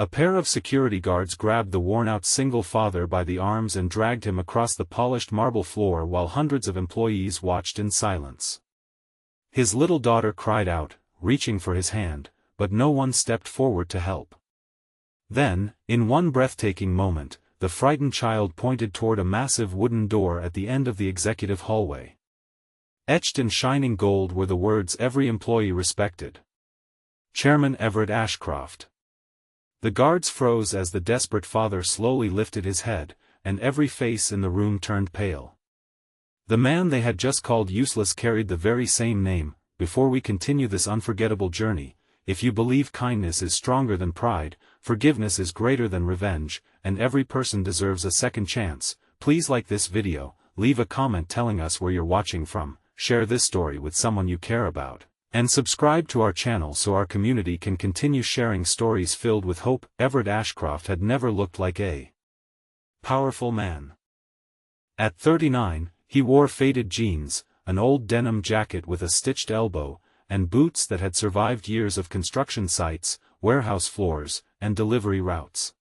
A pair of security guards grabbed the worn-out single father by the arms and dragged him across the polished marble floor while hundreds of employees watched in silence. His little daughter cried out, reaching for his hand, but no one stepped forward to help. Then, in one breathtaking moment, the frightened child pointed toward a massive wooden door at the end of the executive hallway. Etched in shining gold were the words every employee respected: Chairman Everett Ashcroft. The guards froze as the desperate father slowly lifted his head, and every face in the room turned pale. The man they had just called useless carried the very same name. Before we continue this unforgettable journey, if you believe kindness is stronger than pride, forgiveness is greater than revenge, and every person deserves a second chance, please like this video, leave a comment telling us where you're watching from, share this story with someone you care about, and subscribe to our channel so our community can continue sharing stories filled with hope. Everett Ashcroft had never looked like a powerful man. At 39, he wore faded jeans, an old denim jacket with a stitched elbow, and boots that had survived years of construction sites, warehouse floors, and delivery routes.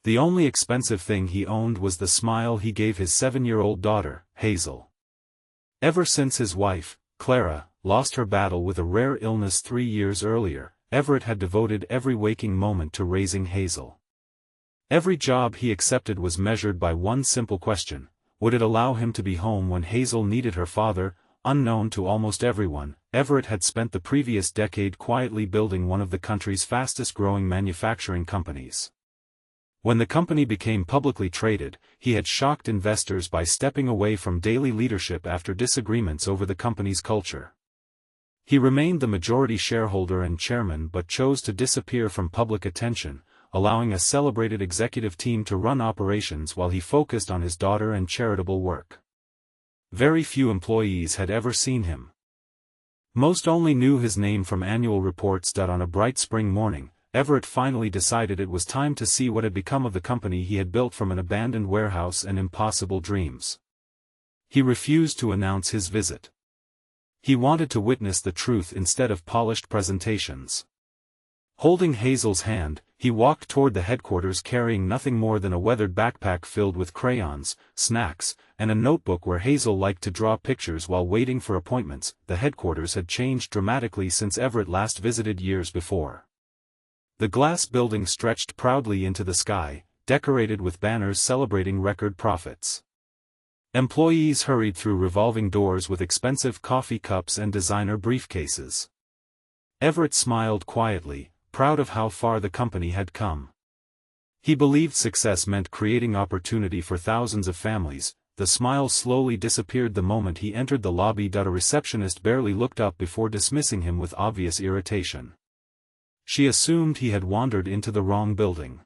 The only expensive thing he owned was the smile he gave his 7-year-old daughter, Hazel. Ever since his wife, Clara, lost her battle with a rare illness 3 years earlier, Everett had devoted every waking moment to raising Hazel. Every job he accepted was measured by one simple question: would it allow him to be home when Hazel needed her father? Unknown to almost everyone, Everett had spent the previous decade quietly building one of the country's fastest-growing manufacturing companies. When the company became publicly traded, he had shocked investors by stepping away from daily leadership after disagreements over the company's culture. He remained the majority shareholder and chairman but chose to disappear from public attention, allowing a celebrated executive team to run operations while he focused on his daughter and charitable work. Very few employees had ever seen him. Most only knew his name from annual reports. On a bright spring morning, Everett finally decided it was time to see what had become of the company he had built from an abandoned warehouse and impossible dreams. He refused to announce his visit. He wanted to witness the truth instead of polished presentations. Holding Hazel's hand, he walked toward the headquarters carrying nothing more than a weathered backpack filled with crayons, snacks, and a notebook where Hazel liked to draw pictures while waiting for appointments. The headquarters had changed dramatically since Everett last visited years before. The glass building stretched proudly into the sky, decorated with banners celebrating record profits. Employees hurried through revolving doors with expensive coffee cups and designer briefcases. Everett smiled quietly, proud of how far the company had come. He believed success meant creating opportunity for thousands of families. The smile slowly disappeared the moment he entered the lobby. A receptionist barely looked up before dismissing him with obvious irritation. She assumed he had wandered into the wrong building.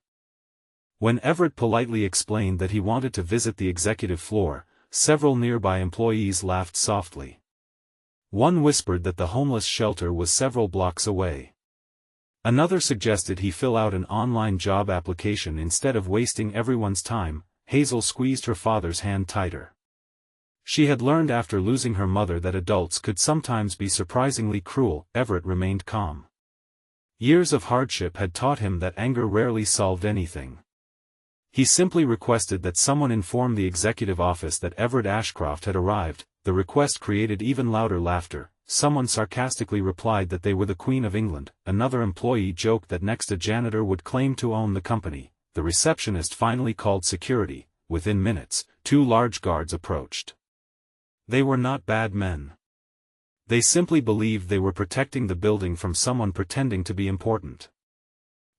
When Everett politely explained that he wanted to visit the executive floor, several nearby employees laughed softly. One whispered that the homeless shelter was several blocks away. Another suggested he fill out an online job application instead of wasting everyone's time. Hazel squeezed her father's hand tighter. She had learned after losing her mother that adults could sometimes be surprisingly cruel. Everett remained calm. Years of hardship had taught him that anger rarely solved anything. He simply requested that someone inform the executive office that Everett Ashcroft had arrived. The request created even louder laughter. Someone sarcastically replied that they were the Queen of England. Another employee joked that next a janitor would claim to own the company. The receptionist finally called security. Within minutes, 2 large guards approached. They were not bad men. They simply believed they were protecting the building from someone pretending to be important.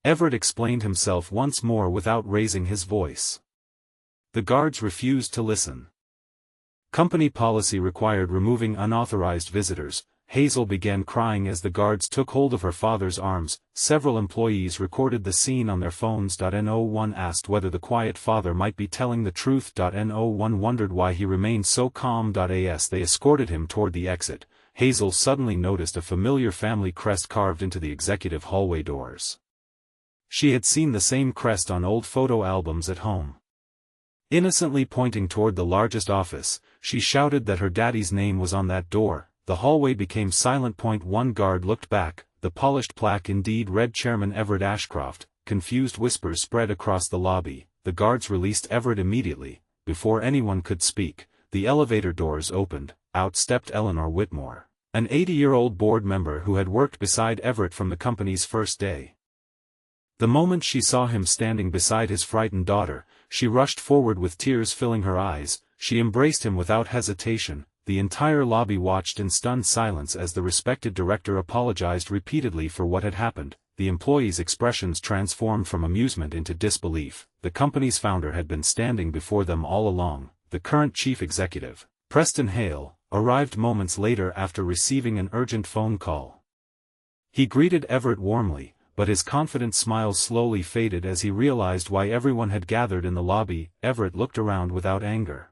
Everett explained himself once more without raising his voice. The guards refused to listen. Company policy required removing unauthorized visitors. Hazel began crying as the guards took hold of her father's arms. Several employees recorded the scene on their phones. No1 asked whether the quiet father might be telling the truth. No1 wondered why he remained so calm. As they escorted him toward the exit, Hazel suddenly noticed a familiar family crest carved into the executive hallway doors. She had seen the same crest on old photo albums at home. Innocently pointing toward the largest office, she shouted that her daddy's name was on that door. The hallway became silent. One guard looked back. The polished plaque indeed read Chairman Everett Ashcroft. confused whispers spread across the lobby. The guards released Everett immediately. Before anyone could speak, the elevator doors opened. Out stepped Eleanor Whitmore, an 80-year-old board member who had worked beside Everett from the company's first day. The moment she saw him standing beside his frightened daughter, she rushed forward with tears filling her eyes. She embraced him without hesitation. The entire lobby watched in stunned silence as the respected director apologized repeatedly for what had happened. The employees' expressions transformed from amusement into disbelief. The company's founder had been standing before them all along. The current chief executive, Preston Hale, arrived moments later after receiving an urgent phone call. He greeted Everett warmly, but his confident smile slowly faded as he realized why everyone had gathered in the lobby. Everett looked around without anger.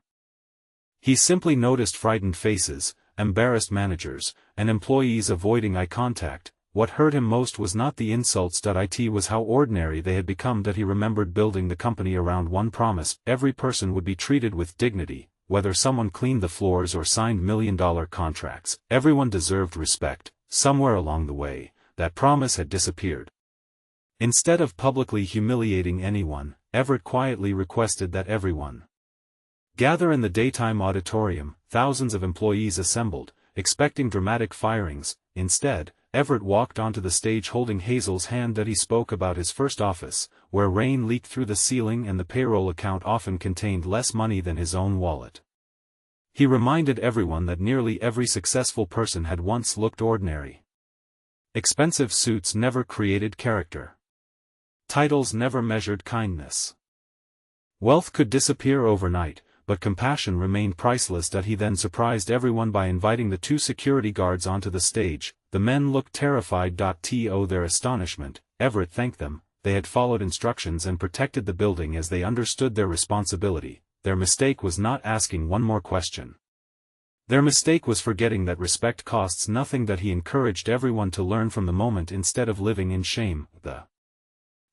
He simply noticed frightened faces, embarrassed managers, and employees avoiding eye contact. What hurt him most was not the insults. It was how ordinary they had become. That he remembered building the company around one promise: every person would be treated with dignity, whether someone cleaned the floors or signed million-dollar contracts. Everyone deserved respect. Somewhere along the way, that promise had disappeared. Instead of publicly humiliating anyone, Everett quietly requested that everyone gather in the daytime auditorium. Thousands of employees assembled, expecting dramatic firings. Instead, Everett walked onto the stage holding Hazel's hand. He spoke about his first office, where rain leaked through the ceiling and the payroll account often contained less money than his own wallet. He reminded everyone that nearly every successful person had once looked ordinary. Expensive suits never created character. Titles never measured kindness. Wealth could disappear overnight, but compassion remained priceless. He then surprised everyone by inviting the two security guards onto the stage. The men looked terrified. To their astonishment, Everett thanked them. They had followed instructions and protected the building as they understood their responsibility. Their mistake was not asking one more question. Their mistake was forgetting that respect costs nothing. He encouraged everyone to learn from the moment instead of living in shame. The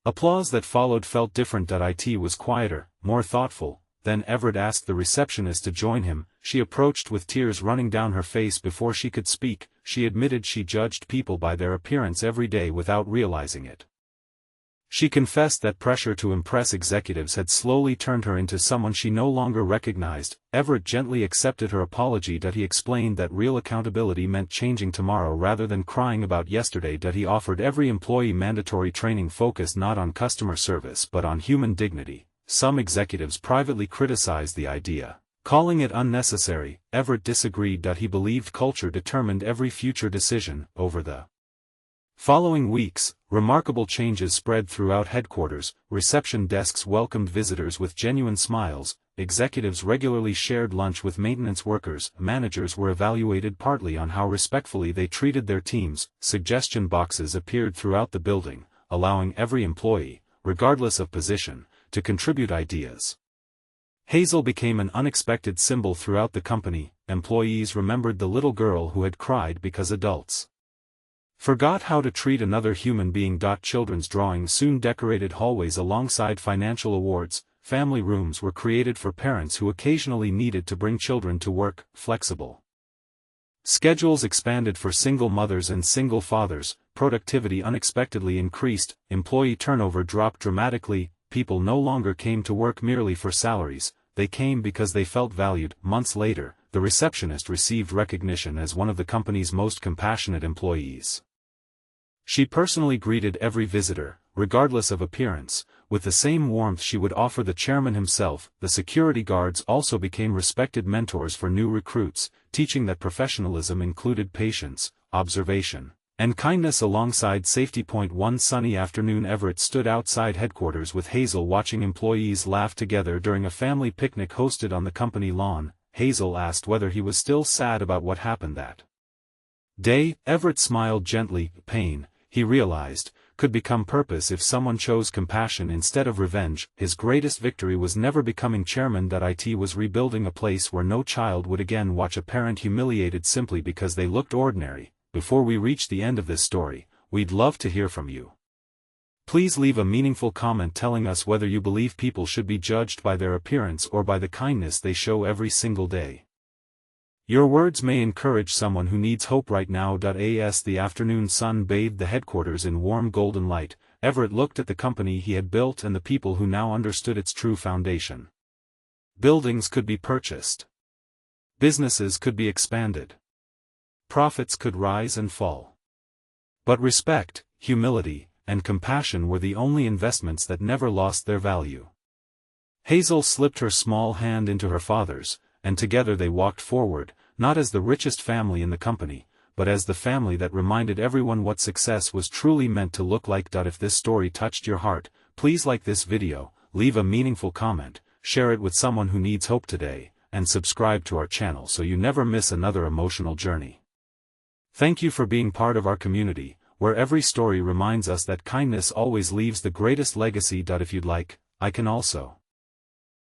applause that followed felt different. It was quieter, more thoughtful. Then Everett asked the receptionist to join him. She approached with tears running down her face. Before she could speak, she admitted she judged people by their appearance every day without realizing it. She confessed that pressure to impress executives had slowly turned her into someone she no longer recognized. Everett gently accepted her apology. He explained that real accountability meant changing tomorrow rather than crying about yesterday. He offered every employee mandatory training focused not on customer service but on human dignity. Some executives privately criticized the idea, calling it unnecessary. Everett disagreed. He believed culture determined every future decision. Over the following weeks, remarkable changes spread throughout headquarters. Reception desks welcomed visitors with genuine smiles. Executives regularly shared lunch with maintenance workers. Managers were evaluated partly on how respectfully they treated their teams. Suggestion boxes appeared throughout the building, allowing every employee, regardless of position, to contribute ideas. Hazel became an unexpected symbol throughout the company. Employees remembered the little girl who had cried because adults forgot how to treat another human being. Children's drawings soon decorated hallways alongside financial awards. Family rooms were created for parents who occasionally needed to bring children to work. Flexible schedules expanded for single mothers and single fathers. Productivity unexpectedly increased. Employee turnover dropped dramatically. People no longer came to work merely for salaries, they came because they felt valued. Months later, the receptionist received recognition as one of the company's most compassionate employees. She personally greeted every visitor, regardless of appearance, with the same warmth she would offer the chairman himself. The security guards also became respected mentors for new recruits, teaching that professionalism included patience, observation, and kindness alongside safety. One sunny afternoon, Everett stood outside headquarters with Hazel watching employees laugh together during a family picnic hosted on the company lawn. Hazel asked whether he was still sad about what happened that day. Everett smiled gently. Pain, he realized, could become purpose if someone chose compassion instead of revenge. His greatest victory was never becoming chairman. It was rebuilding a place where no child would again watch a parent humiliated simply because they looked ordinary. Before we reach the end of this story, we'd love to hear from you. Please leave a meaningful comment telling us whether you believe people should be judged by their appearance or by the kindness they show every single day. Your words may encourage someone who needs hope right now. As the afternoon sun bathed the headquarters in warm golden light, Everett looked at the company he had built and the people who now understood its true foundation. Buildings could be purchased. Businesses could be expanded. Profits could rise and fall. But respect, humility, and compassion were the only investments that never lost their value. Hazel slipped her small hand into her father's, and together they walked forward, not as the richest family in the company, but as the family that reminded everyone what success was truly meant to look like. If this story touched your heart, please like this video, leave a meaningful comment, share it with someone who needs hope today, and subscribe to our channel so you never miss another emotional journey. Thank you for being part of our community, where every story reminds us that kindness always leaves the greatest legacy. If you'd like, I can also